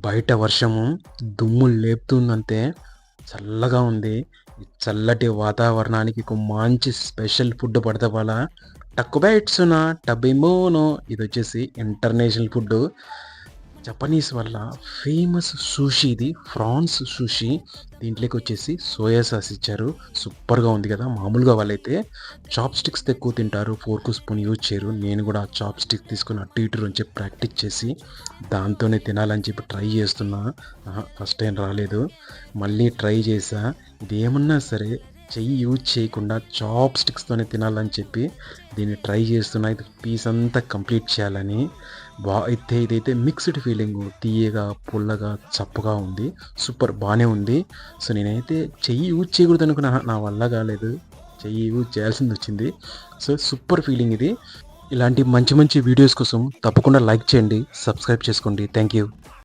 బయట వర్షము దుమ్ములు లేపుతుందంతే. చల్లగా ఉంది. ఈ చల్లటి వాతావరణానికి ఒక మంచి స్పెషల్ ఫుడ్ పడితే పోలా. టక్కుబైట్సున టబిమోనో ఇదొచ్చేసి ఇంటర్నేషనల్ ఫుడ్డు. జపనీస్ వల్ల ఫేమస్ సుషి ఇది. ఫ్రాన్స్ సుషి. దీంట్లోకి వచ్చేసి సోయా సాస్ ఇచ్చారు. సూపర్‌గా ఉంది కదా! మామూలుగా వాళ్ళైతే చాప్ స్టిక్స్‌తో ఎక్కువ తింటారు. ఫోర్క్, స్పూన్ యూజ్ చేయరు. నేను కూడా చాప్ స్టిక్ తీసుకొని అటు ఇటు నుంచి ప్రాక్టీస్ చేసి దాంతోనే తినాలని చెప్పి ట్రై చేస్తున్నా. ఫస్ట్ టైం రాలేదు. మళ్ళీ ట్రై చేశా. ఇదేమన్నా సరే చెయ్యి యూజ్ చేయకుండా చాప్ స్టిక్స్తోనే తినాలని చెప్పి దీన్ని ట్రై చేస్తున్నా. ఇది పీస్ అంతా కంప్లీట్ చేయాలని. అయితే ఇదైతే మిక్స్డ్ ఫీలింగు. తియ్యగా, పుల్లగా, చప్పగా ఉంది. సూపర్ బాగానే ఉంది. సో నేనైతే చెయ్యి యూజ్ చేయకూడదు అనుకున్నా. నా వల్ల కాలేదు. చెయ్యి యూజ్ చేయాల్సింది వచ్చింది. సో సూపర్ ఫీలింగ్ ఇది. ఇలాంటి మంచి మంచి వీడియోస్ కోసం తప్పకుండా లైక్ చేయండి, సబ్స్క్రైబ్ చేసుకోండి. Thank you.